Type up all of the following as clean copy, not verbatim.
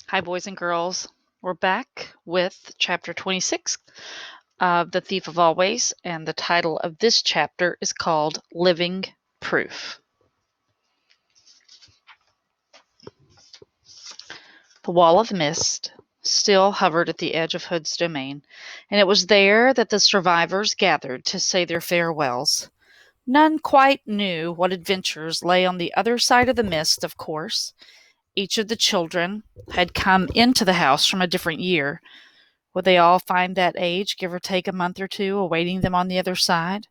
Hi, boys and girls. We're back with chapter 26 of The Thief of Always, and the title of this chapter is called Living Proof. The wall of mist still hovered at the edge of Hood's domain, and it was there that the survivors gathered to say their farewells. None quite knew what adventures lay on the other side of the mist, of course. Each of the children had come into the house from a different year. Would they all find that age, give or take a month or two, awaiting them on the other side?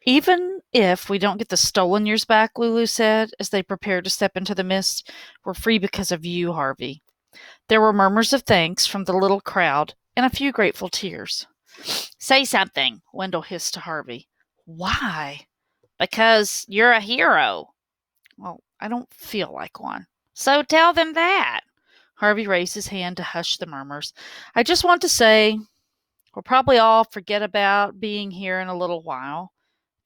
Even if we don't get the stolen years back, Lulu said, as they prepared to step into the mist, we're free because of you, Harvey. There were murmurs of thanks from the little crowd and a few grateful tears. Say something, Wendell hissed to Harvey. Why? Because you're a hero. Well, I don't feel like one. So tell them that. Harvey raised his hand to hush the murmurs. I just want to say we'll probably all forget about being here in a little while.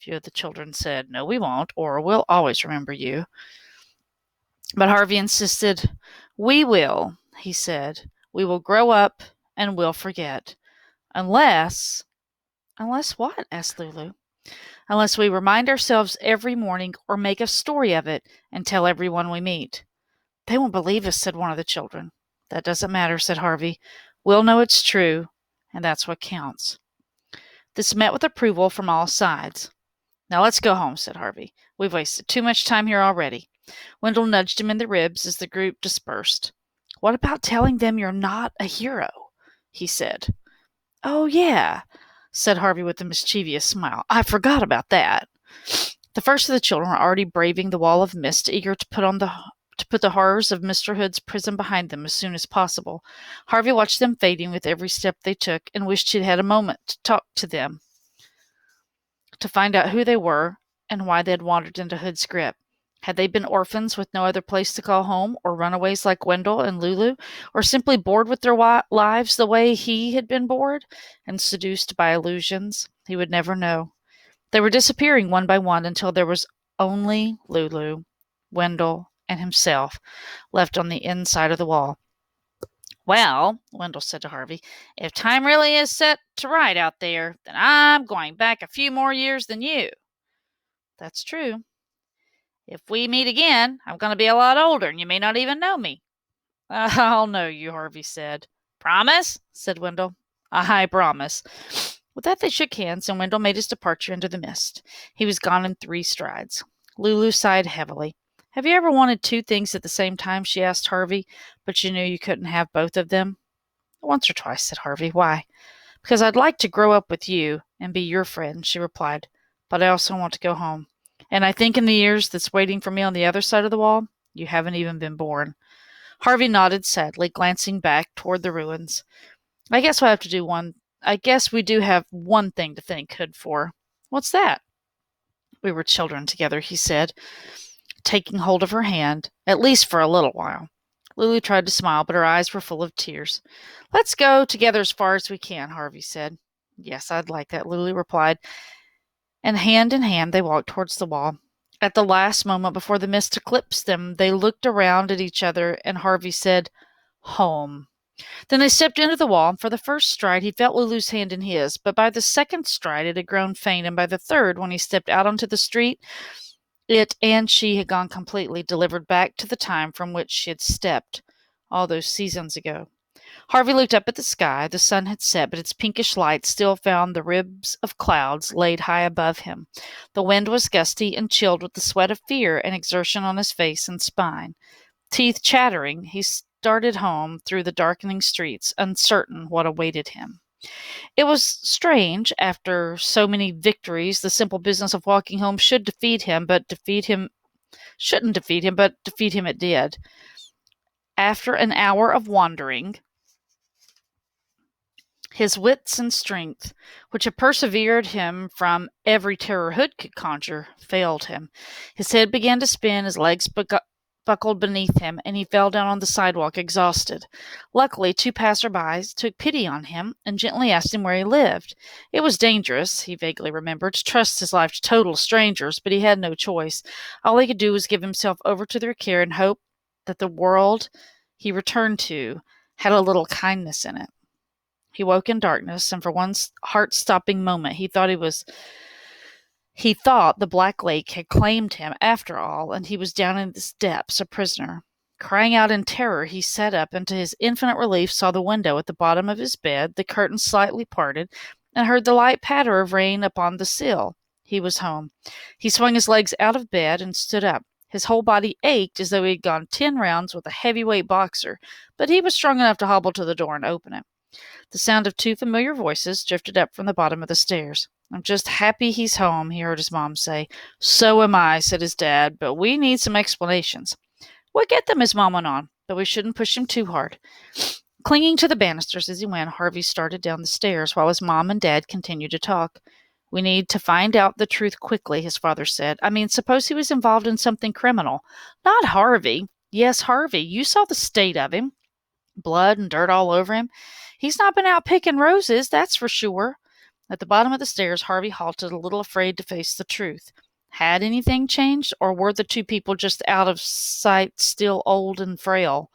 A few of the children said, No, we won't, or we'll always remember you. But Harvey insisted, We will, he said. We will grow up and we'll forget. Unless what? Asked Lulu. Unless we remind ourselves every morning or make a story of it and tell everyone we meet. They won't believe us, said one of the children. That doesn't matter, said Harvey. We'll know it's true, and that's what counts. This met with approval from all sides. Now let's go home, said Harvey. We've wasted too much time here already. Wendell nudged him in the ribs as the group dispersed. What about telling them you're not a hero? He said. Oh, yeah, said Harvey with a mischievous smile. I forgot about that. The first of the children were already braving the wall of mist, eager to put the horrors of Mr. Hood's prison behind them as soon as possible. Harvey watched them fading with every step they took and wished he'd had a moment to talk to them, to find out who they were and why they had wandered into Hood's grip. Had they been orphans with no other place to call home, or runaways like Wendell and Lulu, or simply bored with their lives the way he had been bored, and seduced by illusions? He would never know. They were disappearing one by one until there was only Lulu, Wendell, and himself left on the inside of the wall. Well, Wendell said to Harvey, if time really is set to right out there, then I'm going back a few more years than you. That's true. If we meet again, I'm going to be a lot older, and you may not even know me. I'll know you, Harvey said. Promise? Said Wendell. I promise. With that, they shook hands, and Wendell made his departure into the mist. He was gone in 3 strides. Lulu sighed heavily. Have you ever wanted 2 things at the same time? She asked Harvey, but you knew you couldn't have both of them. Once or twice, said Harvey. Why? Because I'd like to grow up with you and be your friend, she replied. But I also want to go home. And I think in the years that's waiting for me on the other side of the wall, you haven't even been born. Harvey nodded sadly, glancing back toward the ruins. I guess we do have one thing to thank Hood for. What's that? We were children together, he said, taking hold of her hand, at least for a little while. Lulu tried to smile, but her eyes were full of tears. Let's go together as far as we can, Harvey said. Yes, I'd like that, Lulu replied, and hand in hand they walked towards the wall. At the last moment before the mist eclipsed them, they looked around at each other, and Harvey said, Home. Then they stepped into the wall, and for the first stride he felt Lulu's hand in his, but by the second stride it had grown faint, and by the third, when he stepped out onto the street, it and she had gone completely, delivered back to the time from which she had stepped, all those seasons ago. Harvey looked up at the sky. The sun had set, but its pinkish light still found the ribs of clouds laid high above him. The wind was gusty and chilled with the sweat of fear and exertion on his face and spine. Teeth chattering, he started home through the darkening streets, uncertain what awaited him. It was strange, after so many victories, the simple business of walking home shouldn't defeat him, but defeat him it did. After an hour of wandering, his wits and strength, which had persevered him from every terror Hood could conjure, failed him. His head began to spin, his legs buckled beneath him, and he fell down on the sidewalk exhausted. Luckily, 2 passer-by took pity on him and gently asked him where he lived. It was dangerous, he vaguely remembered, to trust his life to total strangers, but he had no choice. All he could do was give himself over to their care and hope that the world he returned to had a little kindness in it. He woke in darkness, and for one heart-stopping moment he thought the Black Lake had claimed him after all, and he was down in its depths, a prisoner. Crying out in terror, he sat up, and to his infinite relief saw the window at the bottom of his bed, the curtains slightly parted, and heard the light patter of rain upon the sill. He was home. He swung his legs out of bed and stood up. His whole body ached as though he had gone 10 rounds with a heavyweight boxer, but he was strong enough to hobble to the door and open it. The sound of 2 familiar voices drifted up from the bottom of the stairs. "I'm just happy he's home," he heard his mom say. "So am I," said his dad, "but we need some explanations." "We'll get them," his mom went on, "but we shouldn't push him too hard." Clinging to the banisters as he went, Harvey started down the stairs while his mom and dad continued to talk. "We need to find out the truth quickly," his father said. "I mean, suppose he was involved in something criminal." "Not Harvey." "Yes, Harvey. You saw the state of him. Blood and dirt all over him. He's not been out picking roses, that's for sure." At the bottom of the stairs, Harvey halted, a little afraid to face the truth. Had anything changed, or were the 2 people just out of sight, still old and frail?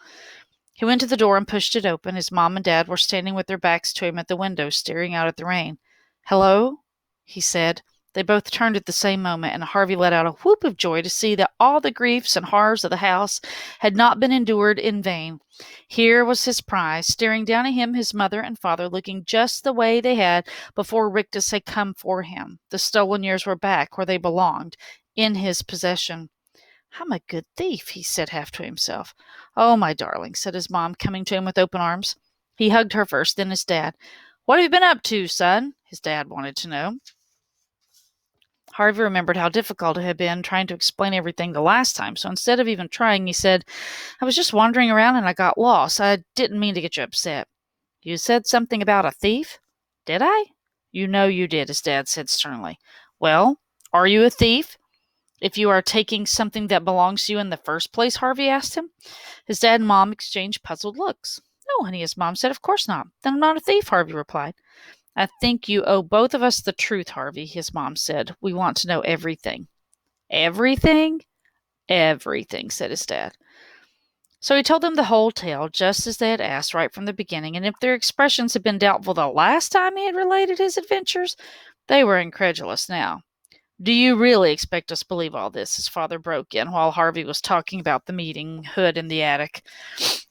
He went to the door and pushed it open. His mom and dad were standing with their backs to him at the window, staring out at the rain. "Hello?" he said. They both turned at the same moment, and Harvey let out a whoop of joy to see that all the griefs and horrors of the house had not been endured in vain. Here was his prize, staring down at him, his mother and father, looking just the way they had before Rictus had come for him. The stolen years were back where they belonged, in his possession. "I'm a good thief," he said half to himself. "Oh, my darling," said his mom, coming to him with open arms. He hugged her first, then his dad. "What have you been up to, son?" his dad wanted to know. Harvey remembered how difficult it had been trying to explain everything the last time, so instead of even trying, he said, "I was just wandering around and I got lost. I didn't mean to get you upset." "You said something about a thief?" "Did I?" "You know you did," his dad said sternly. "Well, are you a thief? If you are taking something that belongs to you in the first place?" Harvey asked him. His dad and mom exchanged puzzled looks. "No, honey," his mom said. "Of course not." "Then I'm not a thief," Harvey replied. "I think you owe both of us the truth, Harvey," his mom said. "We want to know everything." "Everything?" "Everything," said his dad. So he told them the whole tale, just as they had asked right from the beginning, and if their expressions had been doubtful the last time he had related his adventures, they were incredulous now. "Do you really expect us to believe all this?" his father broke in while Harvey was talking about the meeting, Hood in the attic.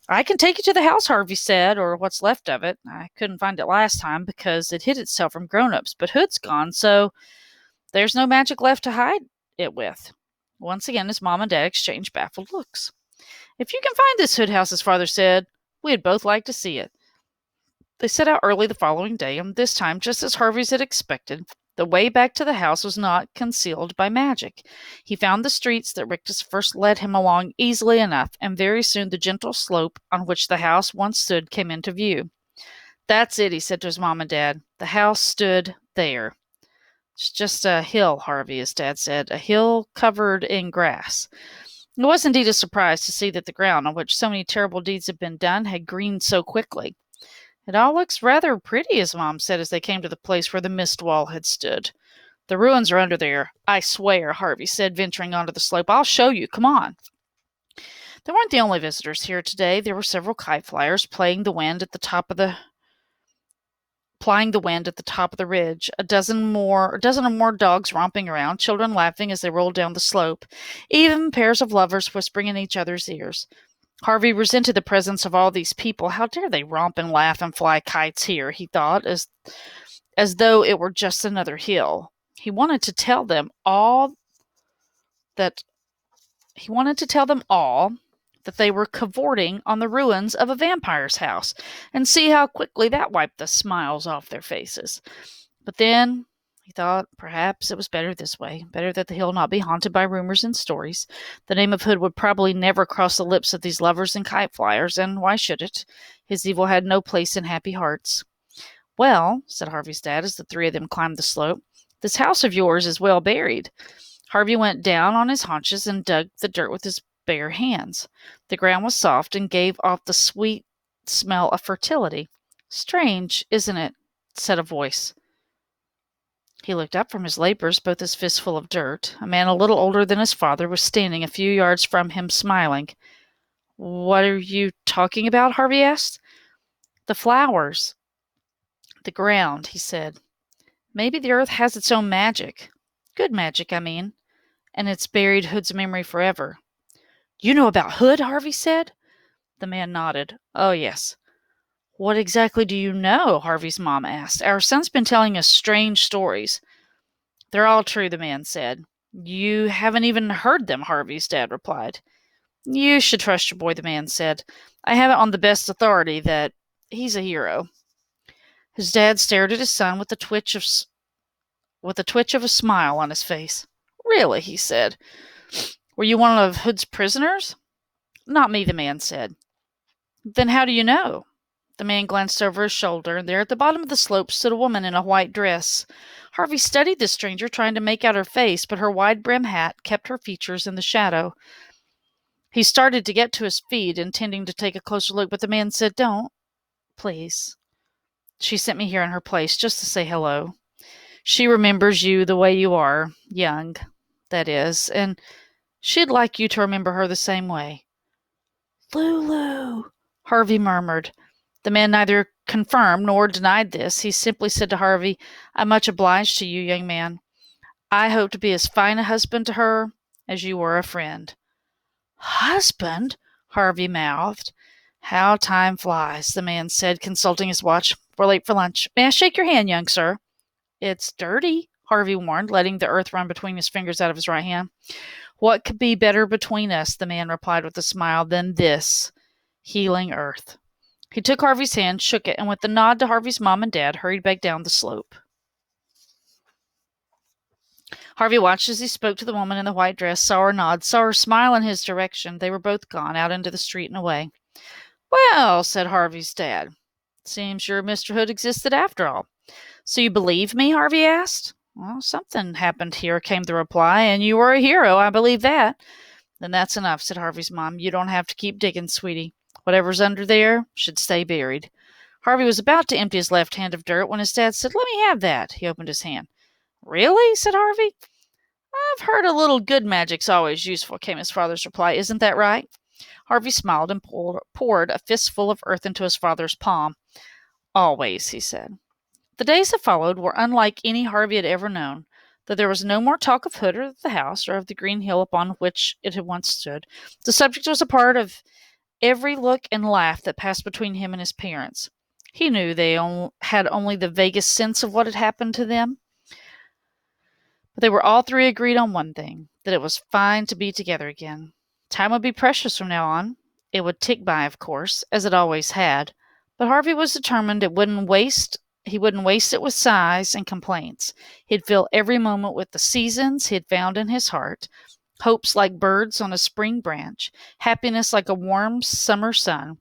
"I can take you to the house," Harvey said, "or what's left of it. I couldn't find it last time because it hid itself from grown-ups, but Hood's gone, so there's no magic left to hide it with." Once again, his mom and dad exchanged baffled looks. "If you can find this Hood house," his father said, "we'd both like to see it." They set out early the following day, and this time, just as Harvey's had expected, the way back to the house was not concealed by magic. He found the streets that Rictus first led him along easily enough, and very soon the gentle slope on which the house once stood came into view. "That's it," he said to his mom and dad. "The house stood there." "It's just a hill, Harvey," his dad said, "a hill covered in grass." It was indeed a surprise to see that the ground on which so many terrible deeds had been done had greened so quickly. "It all looks rather pretty," his mom said as they came to the place where the mist wall had stood. "The ruins are under there, I swear," Harvey said, venturing onto the slope. "I'll show you. Come on." They weren't the only visitors here today. There were several kite flyers plying the wind at the top of the ridge, a dozen or more dogs romping around, children laughing as they rolled down the slope, even pairs of lovers whispering in each other's ears. Harvey resented the presence of all these people. How dare they romp and laugh and fly kites here, he thought, as though it were just another hill. He wanted to tell them all that they were cavorting on the ruins of a vampire's house, and see how quickly that wiped the smiles off their faces. But then he thought perhaps it was better this way, better that the hill not be haunted by rumors and stories. The name of Hood would probably never cross the lips of these lovers and kite flyers, and why should it? His evil had no place in happy hearts. "Well," said Harvey's dad as the 3 of them climbed the slope, "this house of yours is well buried." Harvey went down on his haunches and dug the dirt with his bare hands. The ground was soft and gave off the sweet smell of fertility. "Strange, isn't it?" said a voice. He looked up from his labors, both his fists full of dirt. A man a little older than his father was standing a few yards from him, smiling. What are you talking about? Harvey asked. The flowers. The ground, he said. Maybe the earth has its own magic. Good magic, I mean. And it's buried Hood's memory forever. You know about Hood? Harvey said. The man nodded. Oh, yes. What exactly do you know? Harvey's mom asked. Our son's been telling us strange stories. They're all true, the man said. You haven't even heard them, Harvey's dad replied. You should trust your boy, the man said. I have it on the best authority that he's a hero. His dad stared at his son with a twitch of a smile on his face. Really, he said. Were you one of Hood's prisoners? Not me, the man said. Then how do you know? The man glanced over his shoulder, and there at the bottom of the slope stood a woman in a white dress. Harvey studied the stranger, trying to make out her face, but her wide-brimmed hat kept her features in the shadow. He started to get to his feet, intending to take a closer look, but the man said, Don't, please. She sent me here in her place just to say hello. She remembers you the way you are, young, that is, and she'd like you to remember her the same way. Lulu, Harvey murmured. The man neither confirmed nor denied this. He simply said to Harvey, I'm much obliged to you, young man. I hope to be as fine a husband to her as you were a friend. Husband? Harvey mouthed. How time flies, the man said, consulting his watch. We're late for lunch. May I shake your hand, young sir? It's dirty, Harvey warned, letting the earth run between his fingers out of his right hand. What could be better between us, the man replied with a smile, than this healing earth? He took Harvey's hand, shook it, and with a nod to Harvey's mom and dad, hurried back down the slope. Harvey watched as he spoke to the woman in the white dress, saw her nod, saw her smile in his direction. They were both gone, out into the street and away. Well, said Harvey's dad, seems your Mr. Hood existed after all. So you believe me? Harvey asked. Well, something happened here, came the reply, and you were a hero, I believe that. Then that's enough, said Harvey's mom. You don't have to keep digging, sweetie. Whatever's under there should stay buried. Harvey was about to empty his left hand of dirt when his dad said, Let me have that. He opened his hand. Really? Said Harvey. I've heard a little good magic's always useful, came his father's reply. Isn't that right? Harvey smiled and poured a fistful of earth into his father's palm. Always, he said. The days that followed were unlike any Harvey had ever known. Though there was no more talk of Hood or the house or of the green hill upon which it had once stood, the subject was a part of every look and laugh that passed between him and his parents. He knew they had only the vaguest sense of what had happened to them, but they were all three agreed on one thing, that it was fine to be together again. Time would be precious from now on. It would tick by, of course, as it always had, but Harvey was determined he wouldn't waste it with sighs and complaints. He'd fill every moment with the seasons he had found in his heart, hopes like birds on a spring branch, happiness like a warm summer sun,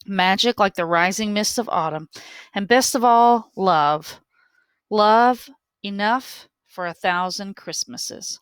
magic like the rising mists of autumn, and best of all, love. Love enough for 1,000 Christmases.